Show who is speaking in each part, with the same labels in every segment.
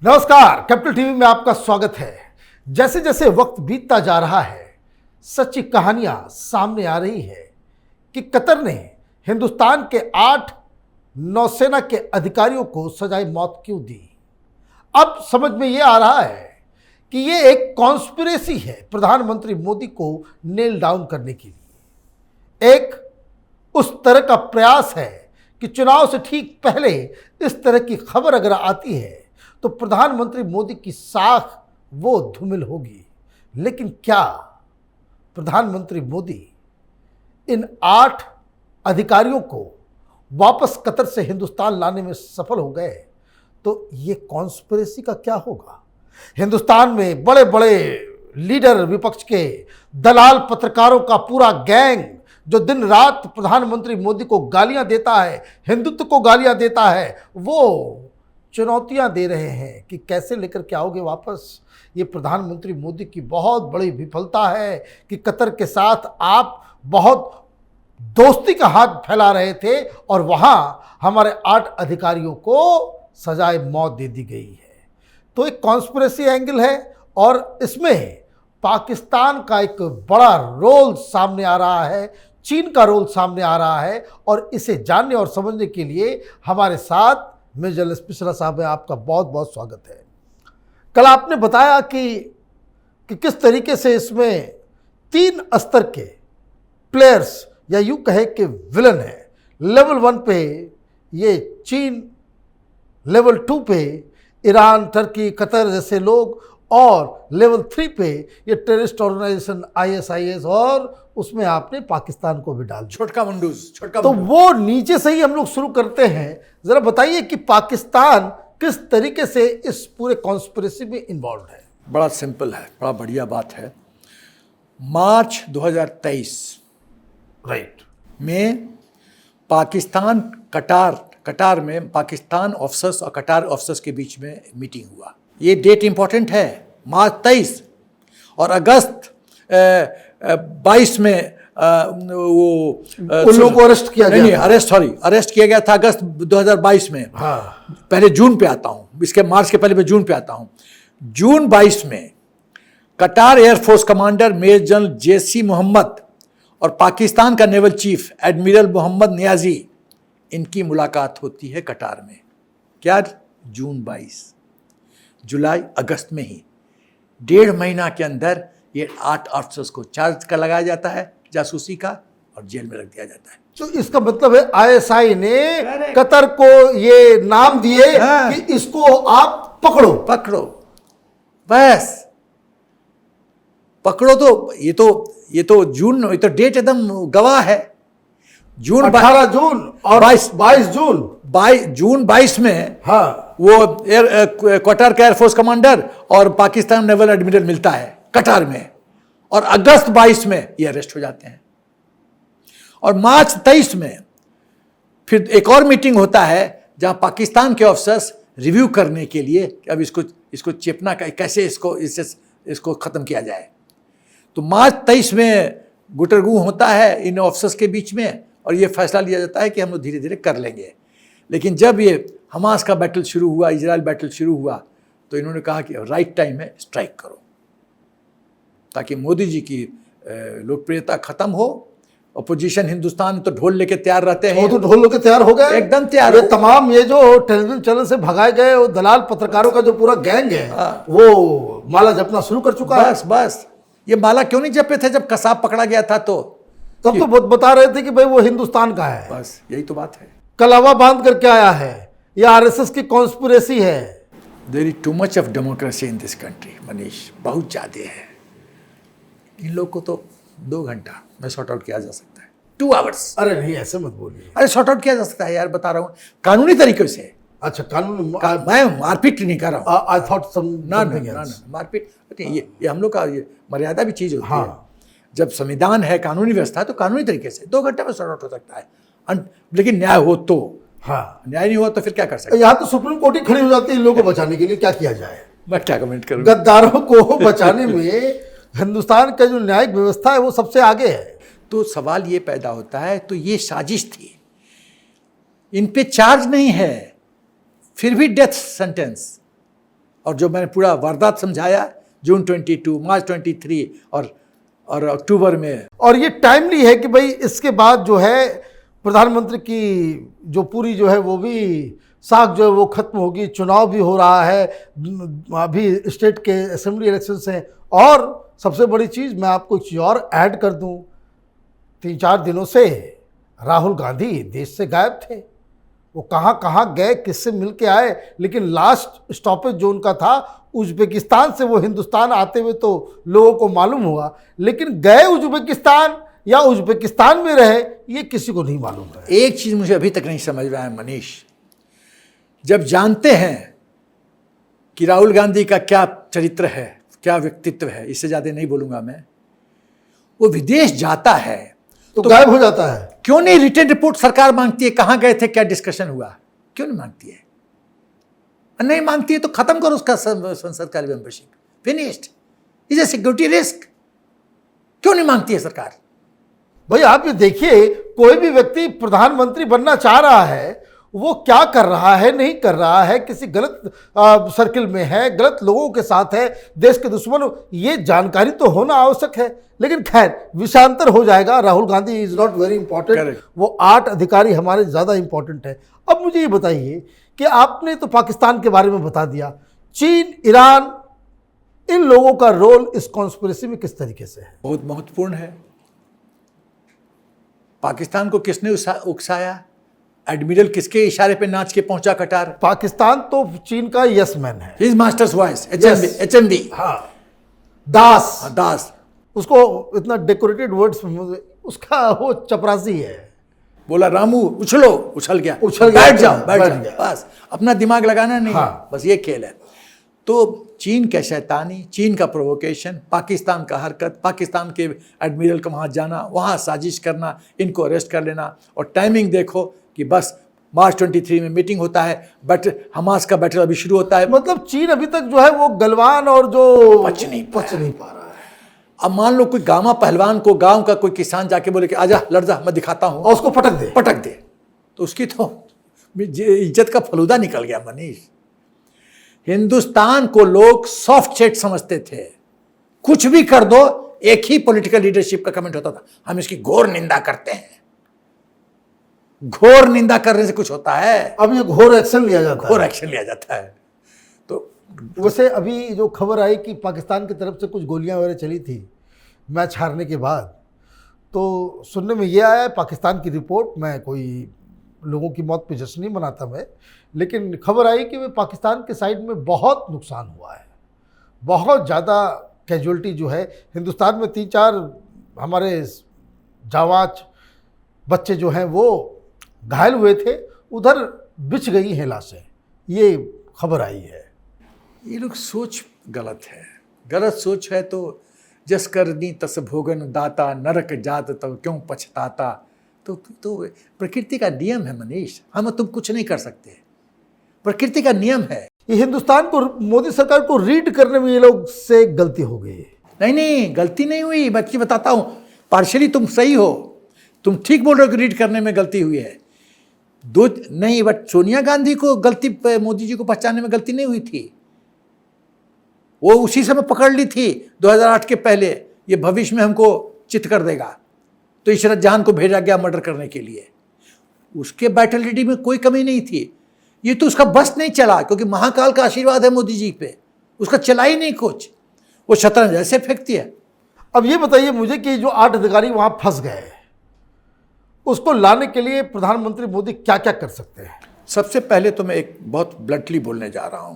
Speaker 1: नमस्कार, capital TV में आपका स्वागत है। जैसे जैसे वक्त बीतता जा रहा है, सच्ची कहानियां सामने आ रही है कि कतर ने हिंदुस्तान के 8 नौसेना के अधिकारियों को सजाए मौत क्यों दी। अब समझ में ये आ रहा है कि ये एक कॉन्स्पिरेसी है प्रधानमंत्री मोदी को नेल डाउन करने के लिए। एक उस तरह का प्रयास है कि चुनाव से ठीक पहले इस तरह की खबर अगर आती है तो प्रधानमंत्री मोदी की साख वो धूमिल होगी। लेकिन क्या प्रधानमंत्री मोदी इन 8 अधिकारियों को वापस कतर से हिंदुस्तान लाने में सफल हो गए तो ये कॉन्स्पिरेसी का क्या होगा। हिंदुस्तान में बड़े बड़े लीडर, विपक्ष के दलाल, पत्रकारों का पूरा गैंग जो दिन रात प्रधानमंत्री मोदी को गालियां देता है, हिंदुत्व को गालियां देता है, वो चुनौतियां दे रहे हैं कि कैसे लेकर के आओगे वापस। ये प्रधानमंत्री मोदी की बहुत बड़ी विफलता है कि कतर के साथ आप बहुत दोस्ती का हाथ फैला रहे थे और वहां हमारे 8 अधिकारियों को सजाए मौत दे दी गई है। तो एक कॉन्स्पिरेसी एंगल है और इसमें पाकिस्तान का एक बड़ा रोल सामने आ रहा है, चीन का रोल सामने आ रहा है। और इसे जानने और समझने के लिए हमारे साथ मेजर स्पेशल साहब है। आपका बहुत बहुत स्वागत है। कल आपने बताया कि किस तरीके से इसमें 3 स्तर के प्लेयर्स या यूं कहे कि विलन है। लेवल 1 पे ये चीन, लेवल 2 पे ईरान, टर्की, कतर जैसे लोग, और लेवल 3 पे ये टेररिस्ट ऑर्गेनाइजेशन ISIS, और उसमें आपने पाकिस्तान को भी डाल दिया।
Speaker 2: छोटका मंडूज।
Speaker 1: तो वो नीचे से ही हम लोग शुरू करते हैं। जरा बताइए कि पाकिस्तान किस तरीके से इस पूरे कॉन्स्पिरेसी में इन्वॉल्व है।
Speaker 2: बड़ा सिंपल है, बड़ा बढ़िया बात है। मार्च 2023 में पाकिस्तान कटार में पाकिस्तान ऑफिसर्स और कटार ऑफिसर्स के बीच में मीटिंग हुआ। ये डेट इंपॉर्टेंट है, मार्च 23। और अगस्त 22 में वो
Speaker 1: उन लोगों को अरेस्ट किया गया।
Speaker 2: अरेस्ट किया गया था अगस्त 2022 में।
Speaker 1: हाँ।
Speaker 2: पहले जून पे आता हूँ, इसके मार्च के पहले मैं जून पे आता हूँ। जून 22 में Qatar air force commander major general JC Mohammad और पाकिस्तान का naval chief admiral Mohammad Niazi, इनकी मुलाकात होती है कटार में। क्या? जून 22। जुलाई अगस्त में ही 1.5 महीना के अंदर ये 8 ऑफिसर्स को चार्ज का लगाया जाता है जासूसी का और जेल में रख दिया जाता है।
Speaker 1: तो इसका मतलब है ISI ने कतर को ये नाम दिए कि इसको आप पकड़ो बस
Speaker 2: पकड़ो। तो ये तो जून, ये तो डेट एकदम गवाह है। जून
Speaker 1: 18 जून और 22
Speaker 2: जून 22 में
Speaker 1: हाँ
Speaker 2: वो कटार का एयरफोर्स कमांडर और पाकिस्तान नेवल एडमिरल मिलता है कटार में, और अगस्त 22 में ये अरेस्ट हो जाते हैं। और मार्च 23 में फिर एक और मीटिंग होता है जहां पाकिस्तान के ऑफिसर्स रिव्यू करने के लिए कि अब इसको चेपना का कैसे इसको खत्म किया जाए। तो मार्च 23 में गुटरगू होता है इन ऑफिसर्स के बीच में और ये फैसला लिया जाता है कि हम लोग धीरे धीरे कर लेंगे। लेकिन जब ये हमास का बैटल शुरू हुआ, इजराइल बैटल शुरू हुआ, तो इन्होंने कहा कि राइट टाइम है, स्ट्राइक करो, ताकि मोदी जी की लोकप्रियता खत्म हो। अपोजिशन हिंदुस्तान तो ढोल लेके तैयार रहते हैं।
Speaker 1: वो तो ढोल लेके तैयार हो गए,
Speaker 2: एकदम तैयार।
Speaker 1: ये तमाम ये जो टेलीविजन चैनल से भगाए गए वो दलाल पत्रकारों का जो पूरा गैंग है वो माला जपना शुरू कर चुका है।
Speaker 2: बस ये माला क्यों नहीं जपे थे जब कसाब पकड़ा गया था? तो
Speaker 1: तब तो बता रहे थे कि भाई वो हिंदुस्तान का है।
Speaker 2: बस यही तो बात है।
Speaker 1: कलावा बांध करके आया है, ये RSS की कॉन्स्पिरेसी है।
Speaker 2: There is too much of democracy in this country Manish, बहुत ज़्यादा है। इन लोग को तो 2 घंटा में सॉर्ट आउट किया जा सकता है, 2 आवर्स।
Speaker 1: अरे नहीं, ऐसे मत बोलिए।
Speaker 2: अरे सॉर्ट आउट किया जा सकता है यार, बता रहा हूँ कानूनी तरीके से।
Speaker 1: अच्छा, कानून
Speaker 2: मैं मारपीट नहीं कर रहा हूँ।
Speaker 1: आई थॉट सम
Speaker 2: ना मारपीट, ये हम लोग का ये मर्यादा भी चीज़ होती है। जब संविधान है, कानूनी व्यवस्था है, तो कानूनी तरीके से 2 घंटे में सॉर्ट आउट हो सकता है। लेकिन न्याय हो तो।
Speaker 1: हाँ,
Speaker 2: न्याय नहीं हुआ तो फिर क्या कर सकते?
Speaker 1: यहाँ तो सुप्रीम कोर्ट ही खड़ी हो जाती है इन लोगों को बचाने के लिए। क्या किया जाए?
Speaker 2: मैं क्या कमेंट करूँ?
Speaker 1: गद्दारों को बचाने में हिंदुस्तान का जो न्यायिक व्यवस्था है वो सबसे आगे है।
Speaker 2: तो सवाल ये पैदा होता है, तो ये साजिश थी, इन पे चार्ज नहीं है, फिर भी डेथ सेंटेंस। और जो मैंने पूरा वारदात समझाया जून 22, मार्च 23 और अक्टूबर में।
Speaker 1: और ये टाइमली है कि भाई इसके बाद जो है प्रधानमंत्री की जो पूरी जो है वो भी साख जो है वो खत्म होगी, चुनाव भी हो रहा है, अभी स्टेट के असेंबली इलेक्शंस हैं। और सबसे बड़ी चीज़ मैं आपको एक चीज़ और ऐड कर दूं, 3-4 दिनों से राहुल गांधी देश से गायब थे। वो कहाँ कहाँ गए, किससे मिल के आए, लेकिन लास्ट स्टॉपेज जो उनका था उज्बेकिस्तान से वो हिंदुस्तान आते हुए तो लोगों को मालूम हुआ, लेकिन गए उज्बेकिस्तान या उज्बेकिस्तान में रहे ये किसी को नहीं मालूम है।
Speaker 2: एक चीज़ मुझे अभी तक नहीं समझ में आया मनीष, जब जानते हैं कि राहुल गांधी का क्या चरित्र है, क्या व्यक्तित्व है, इससे ज़्यादा नहीं बोलूँगा मैं, वो विदेश जाता है
Speaker 1: तो गायब हो जाता है।
Speaker 2: क्यों नहीं रिटर्न रिपोर्ट सरकार मांगती है, कहाँ गए थे, क्या डिस्कशन हुआ, क्यों नहीं मांगती है? नहीं मांगती है तो खत्म करो उसका संसद का membership, finished, is a security risk. क्यों नहीं मांगती है सरकार?
Speaker 1: भाई आप ये देखिए, कोई भी व्यक्ति प्रधानमंत्री बनना चाह रहा है, वो क्या कर रहा है, नहीं कर रहा है, किसी गलत सर्किल में है, गलत लोगों के साथ है, देश के दुश्मन, ये जानकारी तो होना आवश्यक है। लेकिन खैर विषांतर हो जाएगा, Rahul Gandhi is not very important, वो 8 अधिकारी हमारे ज़्यादा इंपॉर्टेंट है। अब मुझे ये बताइए कि आपने तो पाकिस्तान के बारे में बता दिया, चीन, ईरान, इन लोगों का रोल इस कॉन्स्पिरेसी में किस तरीके से है?
Speaker 2: बहुत महत्वपूर्ण है। पाकिस्तान को किसने उकसाया? एडमिरल किसके इशारे पे नाच के पहुंचा कटार?
Speaker 1: पाकिस्तान तो चीन का यस मैन है,
Speaker 2: हिज मास्टर्स वॉइस, HMV,
Speaker 1: हाँ, दास,
Speaker 2: दास,
Speaker 1: उसको इतना डेकोरेटेड वर्ड्स, उसका वो चपरासी है।
Speaker 2: बोला रामू उछलो, उछल गया,
Speaker 1: उछल गया,
Speaker 2: बैठ जाओ,
Speaker 1: बैठ जाओ,
Speaker 2: बस अपना दिमाग लगाना नहीं,
Speaker 1: हाँ।
Speaker 2: बस ये खेल है। तो चीन का शैतानी, चीन का प्रोवोकेशन, पाकिस्तान का हरकत, पाकिस्तान के एडमिरल का वहाँ जाना, वहाँ साजिश करना, इनको अरेस्ट कर लेना, और टाइमिंग देखो कि बस मार्च 23 में मीटिंग होता है, हमास का बैटल अभी शुरू होता है।
Speaker 1: मतलब चीन अभी तक जो है वो गलवान और जो
Speaker 2: पच नहीं
Speaker 1: पा रहा है।
Speaker 2: अब मान लो कोई गामा पहलवान को गांव का कोई किसान जाके बोले कि आजा लड़ जा, मैं दिखाता हूं,
Speaker 1: और उसको पटक दे
Speaker 2: तो उसकी तो इज्जत का फलूदा निकल गया मनीष। हिंदुस्तान को लोग सॉफ्ट सेट समझते थे, कुछ भी कर दो, एक ही पॉलिटिकल लीडरशिप का कमेंट होता था, हम इसकी घोर निंदा करते हैं। घोर निंदा करने से कुछ होता है?
Speaker 1: अब ये घोर एक्शन लिया जाता है,
Speaker 2: घोर एक्शन लिया जाता है। तो
Speaker 1: वैसे अभी जो खबर आई कि पाकिस्तान की तरफ से कुछ गोलियां वगैरह चली थी मैच हारने के बाद, तो सुनने में ये आया है, पाकिस्तान की रिपोर्ट, मैं कोई लोगों की मौत पे जश्न नहीं मनाता मैं, लेकिन खबर आई कि वे पाकिस्तान के साइड में बहुत नुकसान हुआ है, बहुत ज़्यादा कैजुअल्टी जो है। हिंदुस्तान में 3-4 हमारे जावाज बच्चे जो हैं वो घायल हुए थे, उधर बिछ गई हैं लाशें, ये खबर आई है।
Speaker 2: ये लोग सोच गलत है, गलत सोच है। तो जस करनी तस भोगन दाता, नरक जात तब क्यों पछताता। तो प्रकृति का नियम है मनीष, हम तुम कुछ नहीं कर सकते, प्रकृति का नियम है।
Speaker 1: ये हिंदुस्तान को, मोदी सरकार को रीड करने में ये लोग से गलती हो गई है।
Speaker 2: नहीं, गलती नहीं हुई, मैं आपको बताता हूँ, पार्शली तुम सही हो, तुम ठीक बोल रहे हो कि रीड करने में गलती हुई है। नहीं, बट सोनिया गांधी को गलती, मोदी जी को पहचानने में गलती नहीं हुई थी, वो उसी समय पकड़ ली थी 2008 के पहले, ये भविष्य में हमको चित कर देगा, तो इशरत जहान को भेजा गया मर्डर करने के लिए। उसके बैटलिटी में कोई कमी नहीं थी, ये तो उसका बस नहीं चला, क्योंकि महाकाल का आशीर्वाद है मोदी जी पे, उसका चला ही नहीं कुछ, वो शतरंज ऐसे फेंकती है।
Speaker 1: अब ये बताइए मुझे कि जो 8 अधिकारी वहां फंस गए, उसको लाने के लिए प्रधानमंत्री मोदी क्या क्या कर सकते हैं?
Speaker 2: सबसे पहले तो मैं एक बहुत ब्लंटली बोलने जा रहा हूं,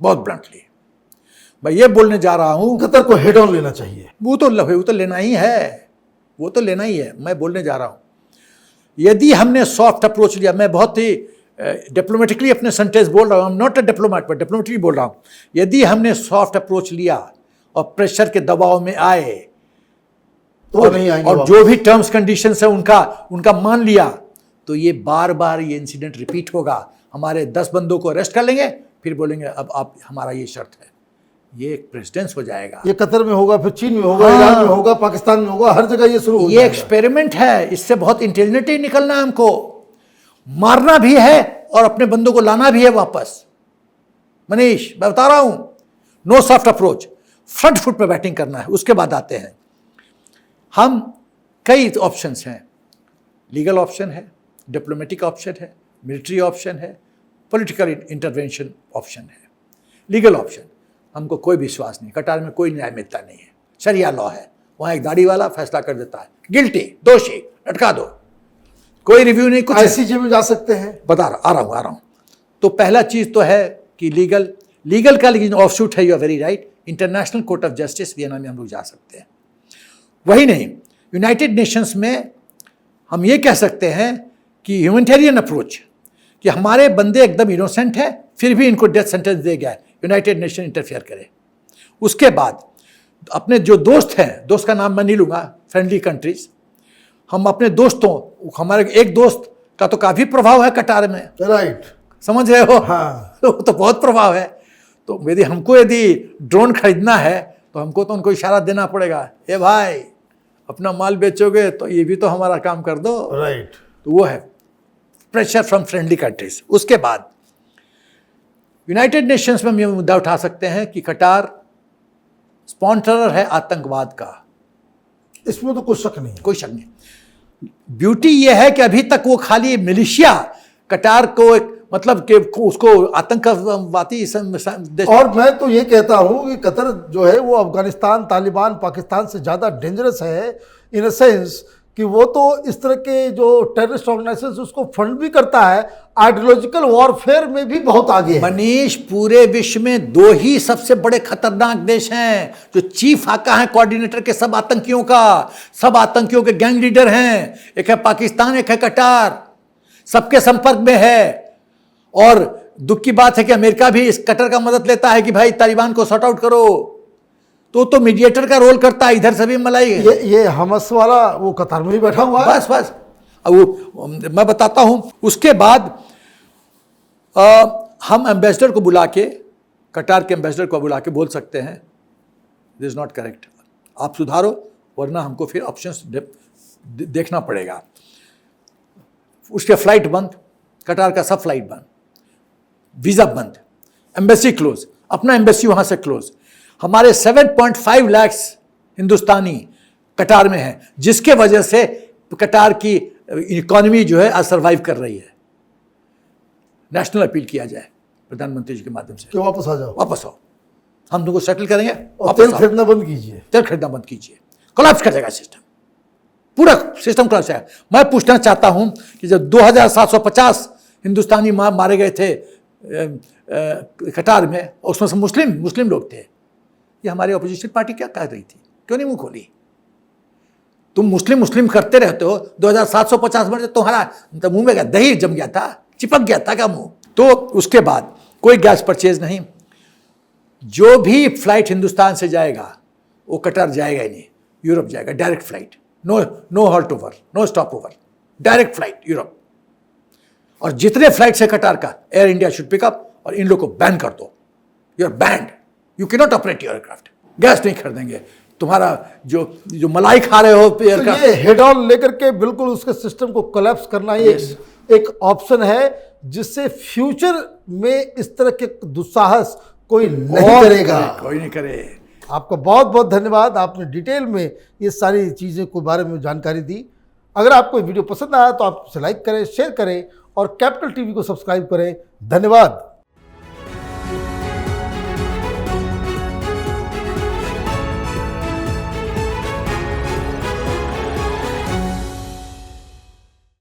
Speaker 2: बहुत ब्लंटली मैं ये बोलने जा रहा हूं,
Speaker 1: कतर को हेड ऑन लेना चाहिए।
Speaker 2: वो तो लेना ही है, वो तो लेना ही है। मैं बोलने जा रहा हूं, यदि हमने सॉफ्ट अप्रोच लिया, मैं बहुत ही डिप्लोमेटिकली अपने सेंटेंस बोल रहा हूं, I am not a diplomat but diplomatically बोल रहा हूं, यदि हमने सॉफ्ट अप्रोच लिया और प्रेशर के दबाव में आए
Speaker 1: तो नहीं आएंगे,
Speaker 2: और जो भी टर्म्स कंडीशंस है उनका मान लिया, तो ये बार बार ये इंसिडेंट रिपीट होगा। हमारे 10 बंदों को अरेस्ट कर लेंगे, फिर बोलेंगे अब आप, हमारा ये शर्त है, ये एक प्रेसिडेंस हो जाएगा।
Speaker 1: ये कतर में होगा, फिर चीन में होगा, ईरान में होगा, पाकिस्तान में होगा, हर जगह ये शुरू हो
Speaker 2: ये एक्सपेरिमेंट है, इससे बहुत इंटेलिजेंट निकलना है हमको, मारना भी है और अपने बंदों को लाना भी है वापस। मनीष मैं बता रहा हूं, no soft approach, front foot पे बैटिंग करना है। उसके बाद आते हैं हम, कई ऑप्शंस हैं, लीगल ऑप्शन है, डिप्लोमेटिक ऑप्शन है, मिलिट्री ऑप्शन है, पॉलिटिकल इंटरवेंशन ऑप्शन है। लीगल ऑप्शन, हमको कोई विश्वास नहीं, कटार में कोई न्याय मिलता नहीं है, शरिया लॉ है, वहाँ एक दाढ़ी वाला फैसला कर देता है, गिल्टी, दोषी, लटका दो, कोई रिव्यू नहीं, कुछ
Speaker 1: आईसीजे में जा सकते हैं।
Speaker 2: बता रहा आ रहा हूँ। तो पहला चीज़ तो है कि लीगल का लेकिन ऑफशूट है, you are very right, international court of justice Vienna में हम लोग जा सकते हैं। वही नहीं, यूनाइटेड नेशंस में हम ये कह सकते हैं कि ह्यूमैनिटेरियन अप्रोच, कि हमारे बंदे एकदम इनोसेंट हैं फिर भी इनको डेथ सेंटेंस दे गया है, यूनाइटेड नेशन इंटरफेयर करे। उसके बाद अपने जो दोस्त हैं, दोस्त का नाम मैं नहीं लूँगा, फ्रेंडली कंट्रीज, हम अपने दोस्तों, हमारे एक दोस्त का तो काफ़ी प्रभाव है कटार में,
Speaker 1: राइट,
Speaker 2: समझ रहे हो?
Speaker 1: हाँ।
Speaker 2: तो बहुत प्रभाव है। तो यदि ड्रोन खरीदना है तो हमको तो उनको इशारा देना पड़ेगा, ए भाई अपना माल बेचोगे तो ये भी तो हमारा काम कर दो,
Speaker 1: राइट।
Speaker 2: तो वो है प्रेशर फ्रॉम फ्रेंडली कंट्रीज। उसके बाद यूनाइटेड नेशंस में हम ये मुद्दा उठा सकते हैं कि कटार स्पॉन्सरर है आतंकवाद का,
Speaker 1: इसमें तो कुछ शक नहीं,
Speaker 2: कोई शक नहीं। ब्यूटी ये है कि अभी तक वो खाली मिलिशिया कटार को एक मतलब कि उसको आतंकवादी
Speaker 1: और मैं तो ये कहता हूँ कि कतर जो है वो अफगानिस्तान, तालिबान, पाकिस्तान से ज़्यादा डेंजरस है, इन अ सेंस कि वो तो इस तरह के जो टेररिस्ट ऑर्गेनाइजेशन उसको फंड भी करता है, आइडियोलॉजिकल वॉरफेयर में भी बहुत आगे है।
Speaker 2: मनीष, पूरे विश्व में 2 ही सबसे बड़े खतरनाक देश हैं जो चीफ आका है कोऑर्डिनेटर के सब आतंकियों के गैंग लीडर हैं, एक है पाकिस्तान, एक है कटार, सबके संपर्क में है। और दुख की बात है कि अमेरिका भी इस कटर का मदद लेता है कि भाई तालिबान को सॉर्ट आउट करो, तो मीडिएटर का रोल करता है, इधर से भी मलाई है।
Speaker 1: ये हमस वाला वो कतार में ही बैठा हुआ है।
Speaker 2: बस अब वो मैं बताता हूं। उसके बाद हम एम्बेसडर को बुला के, कटार के एम्बेसडर को बुला के बोल सकते हैं दिस इज नॉट करेक्ट, आप सुधारो वरना हमको फिर ऑप्शंस देखना पड़ेगा। उसके फ्लाइट बंद, कटार का सब फ्लाइट बंद, वीज़ा बंद, एम्बेसी क्लोज, अपना एम्बेसी वहाँ से क्लोज। हमारे 7.5 लाख हिंदुस्तानी कटार में हैं, जिसके वजह से कटार की इकोनॉमी जो है आज सर्वाइव कर रही है। नेशनल अपील किया जाए प्रधानमंत्री जी के माध्यम से
Speaker 1: कि वापस आ जाओ,
Speaker 2: वापस आओ, हम तुमको सेटल करेंगे,
Speaker 1: और तेल खरीदना बंद कीजिए,
Speaker 2: तेल खरीदना बंद कीजिए। कोलैप्स कर जाएगा सिस्टम, पूरा सिस्टम कोलैप्स है। मैं पूछना चाहता हूं कि जब 2750 हिंदुस्तानी मारे गए थे कटार में, उसमें से मुस्लिम लोग थे, ये हमारी अपोजिशन पार्टी क्या कर रही थी? क्यों नहीं मुंह खोली? तुम मुस्लिम करते रहते हो, 2750 मर, तुम्हारा तो मुंह में दही जम गया था, चिपक गया था क्या मुंह? तो उसके बाद कोई गैस परचेज नहीं, जो भी फ्लाइट हिंदुस्तान से जाएगा वो कटार जाएगा ही नहीं, यूरोप जाएगा, direct flight, no halt over, no stop over, direct flight Europe. और जितने फ्लाइट से कटार का, एयर इंडिया शुड पिकअप, और इन लोग को बैन कर दो, you are banned, you can not operate your aircraft, gas नहीं खरीदेंगे, तुम्हारा जो मलाई खा रहे हो एयरक्राफ्ट।
Speaker 1: तो ये हेड ऑन लेकर के बिल्कुल उसके सिस्टम को कोलैप्स करना ही एक ऑप्शन है, जिससे फ्यूचर में इस तरह के दुस्साहस कोई नहीं करेगा,
Speaker 2: कोई नहीं करे।
Speaker 1: आपका बहुत बहुत धन्यवाद, आपने डिटेल में ये सारी चीज़ें के बारे में जानकारी दी। अगर आपको वीडियो पसंद आया तो आप इसे लाइक करें, शेयर करें और कैपिटल टीवी को सब्सक्राइब करें। धन्यवाद।